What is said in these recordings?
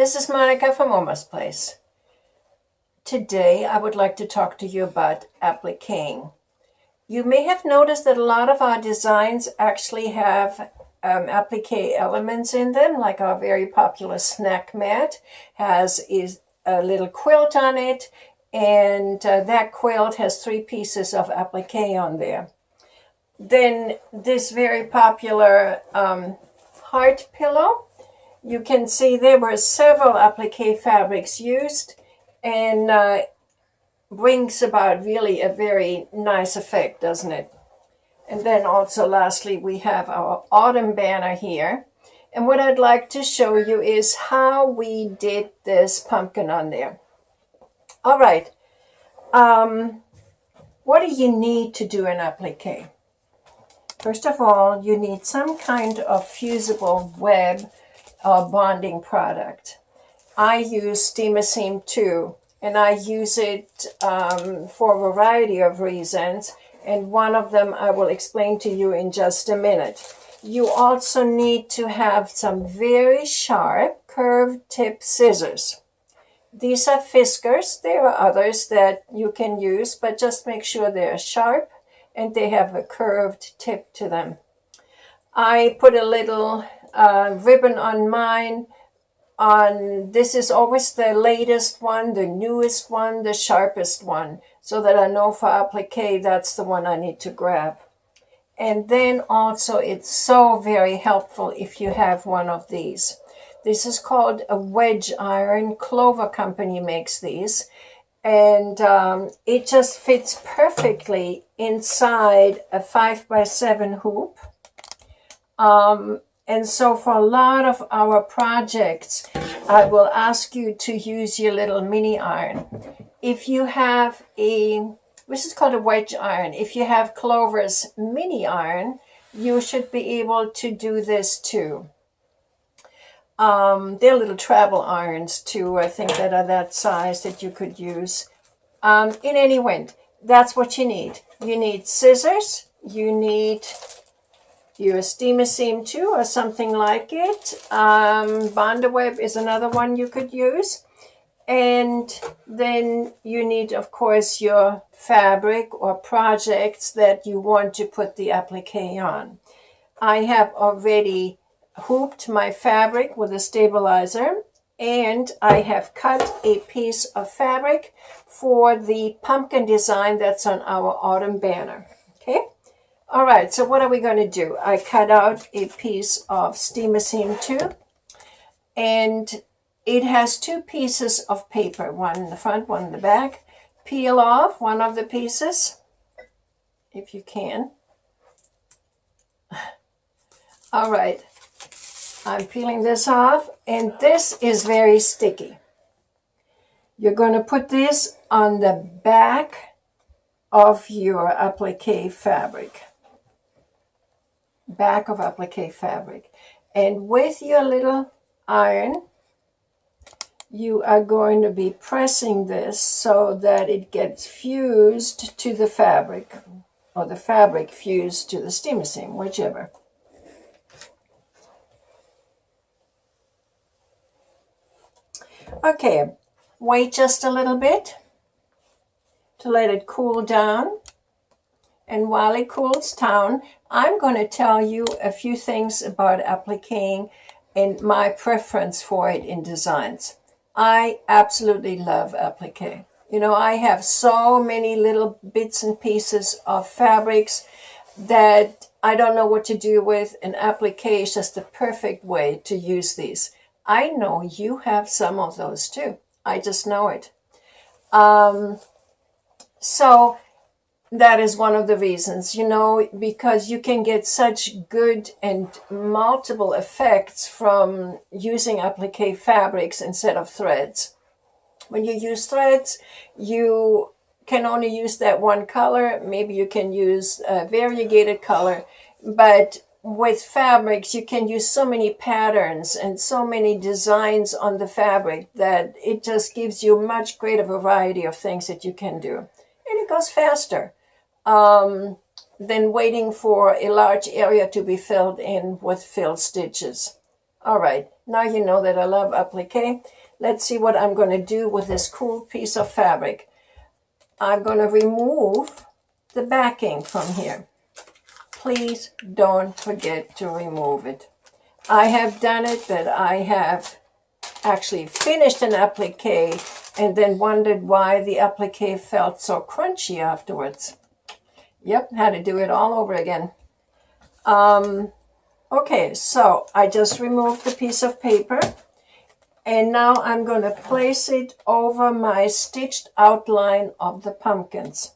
This is Monica from Oma's Place. Today I would like to talk to you about appliquing. You may have noticed that a lot of our designs actually have applique elements in them, like our very popular snack mat has a little quilt on it, and that quilt has 3 pieces of applique on there. Then this very popular heart pillow, you can see there were several applique fabrics used, and brings about really a very nice effect, doesn't it? And then also lastly, we have our autumn banner here. And what I'd like to show you is how we did this pumpkin on there. All right. What do you need to do an applique? First of all, you need some kind of fusible web or bonding product. I use Steamer Seam 2, and I use it for a variety of reasons, and one of them I will explain to you in just a minute. You also need to have some very sharp curved tip scissors. These are Fiskars. There are others that you can use, but just make sure they're sharp and they have a curved tip to them. I put a little ribbon on mine. This is always the latest one, the newest one, the sharpest one, so that I know for applique that's the one I need to grab. And then also it's so very helpful if you have one of these. This is called a wedge iron. Clover Company makes these, and it just fits perfectly inside a 5x7 hoop. And so for a lot of our projects, I will ask you to use your little mini iron. If you have this is called a wedge iron. If you have Clover's mini iron, you should be able to do this too. They're little travel irons too, I think, that are that size that you could use. In any event, that's what you need. You need scissors, you need your Steamer Seam 2 or something like it. Bonder web is another one you could use. And then you need, of course, your fabric or projects that you want to put the applique on. I have already hooped my fabric with a stabilizer, and I have cut a piece of fabric for the pumpkin design that's on our autumn banner. Okay? All right, so what are we going to do? I cut out a piece of Steamer Seam 2, and it has 2 pieces of paper, one in the front, one in the back. Peel off one of the pieces, if you can. All right, I'm peeling this off, and this is very sticky. You're going to put this on the back of your applique fabric. Back of applique fabric. And with your little iron, you are going to be pressing this so that it gets fused to the fabric, or the fabric fused to the steamer seam, whichever. Okay, wait just a little bit to let it cool down. And while it cools down, I'm going to tell you a few things about appliquing and my preference for it in designs. I absolutely love applique. You know, I have so many little bits and pieces of fabrics that I don't know what to do with, and applique is just the perfect way to use these. I know you have some of those too. I just know it. So that is one of the reasons, you know, because you can get such good and multiple effects from using applique fabrics instead of threads. When you use threads, you can only use that one color. Maybe you can use a variegated color, but with fabrics, you can use so many patterns and so many designs on the fabric that it just gives you a much greater variety of things that you can do. And it goes faster than waiting for a large area to be filled in with filled stitches. All right, Now you know that I love applique. Let's see what I'm going to do with this cool piece of fabric. I'm going to remove the backing from here. Please don't forget to remove it. I have done it that I have actually finished an applique and then wondered why the applique felt so crunchy afterwards. Yep, had to do it all over again. Okay, so I just removed the piece of paper, and now I'm going to place it over my stitched outline of the pumpkins.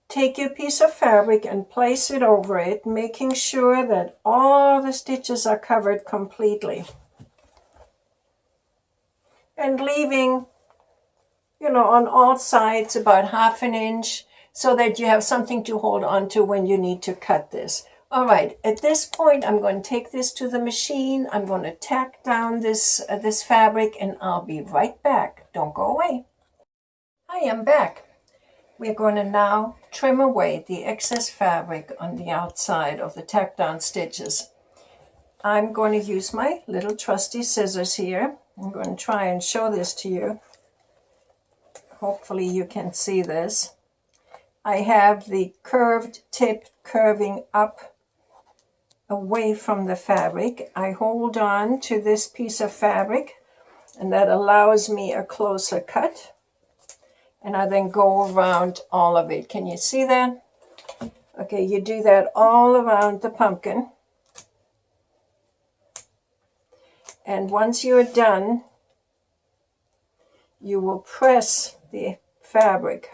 Take your piece of fabric and place it over it, making sure that all the stitches are covered completely. And leaving, on all sides about 1/2 inch so that you have something to hold on to when you need to cut this. All right, at this point, I'm going to take this to the machine. I'm going to tack down this fabric, and I'll be right back. Don't go away. I am back. We're going to now trim away the excess fabric on the outside of the tack down stitches. I'm going to use my little trusty scissors here. I'm going to try and show this to you. Hopefully you can see this. I have the curved tip curving up away from the fabric. I hold on to this piece of fabric, and that allows me a closer cut. And I then go around all of it. Can you see that? Okay, you do that all around the pumpkin. And once you're done, you will press the fabric.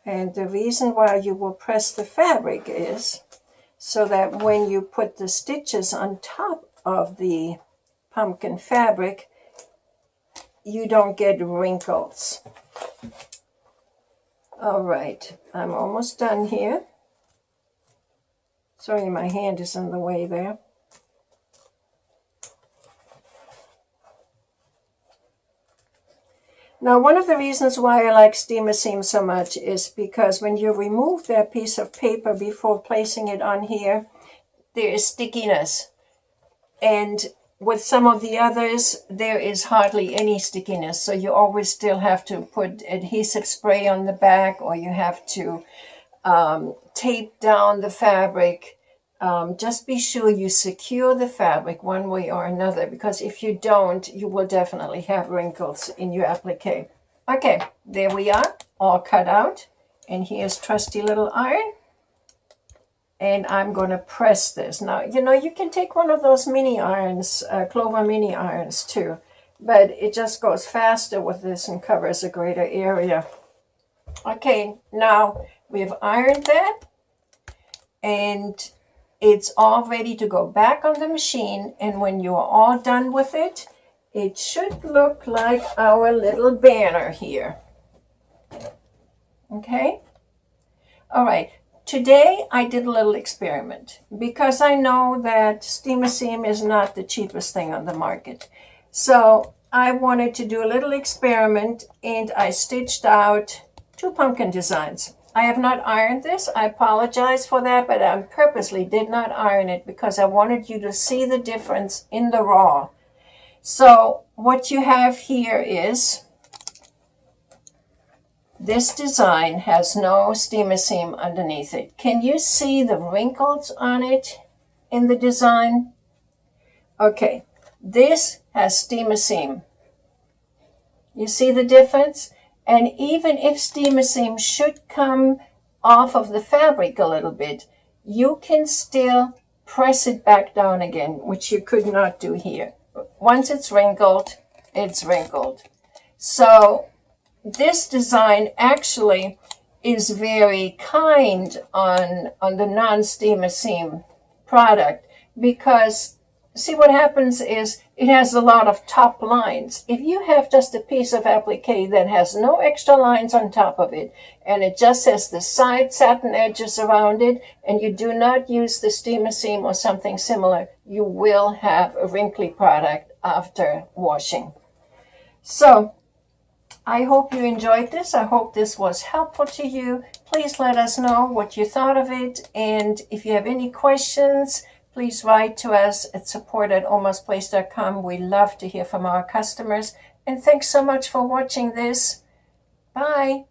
And the reason why you will press the fabric is so that when you put the stitches on top of the pumpkin fabric, you don't get wrinkles. All right, I'm almost done here. Sorry, my hand is in the way there. Now, one of the reasons why I like steamer seam so much is because when you remove that piece of paper before placing it on here, there is stickiness. And with some of the others, there is hardly any stickiness. So you always still have to put adhesive spray on the back, or you have to tape down the fabric. Just be sure you secure the fabric one way or another, because if you don't, you will definitely have wrinkles in your applique. Okay, there we are, all cut out. And here's trusty little iron. And I'm going to press this. Now, you can take one of those mini irons, Clover mini irons too, but it just goes faster with this and covers a greater area. Okay, now we've ironed that, and it's all ready to go back on the machine. And when you're all done with it, it should look like our little banner here. Okay? All right. Today, I did a little experiment because I know that steamer seam is not the cheapest thing on the market. So I wanted to do a little experiment, and I stitched out 2 pumpkin designs. I have not ironed this. I apologize for that, but I purposely did not iron it because I wanted you to see the difference in the raw. So what you have here is this design has no steamer seam underneath it. Can you see the wrinkles on it in the design? Okay, this has steamer seam. You see the difference? And even if steamer seam should come off of the fabric a little bit, you can still press it back down again, which you could not do here. Once it's wrinkled, it's wrinkled. So this design actually is very kind on the non-steamer seam product, because see what happens is it has a lot of top lines. If you have just a piece of applique that has no extra lines on top of it, and it just has the side satin edges around it, and you do not use the steamer seam or something similar, you will have a wrinkly product after washing. So I hope you enjoyed this. I hope this was helpful to you. Please let us know what you thought of it. And if you have any questions, please write to us at support@almostplace.com. We love to hear from our customers. And thanks so much for watching this. Bye.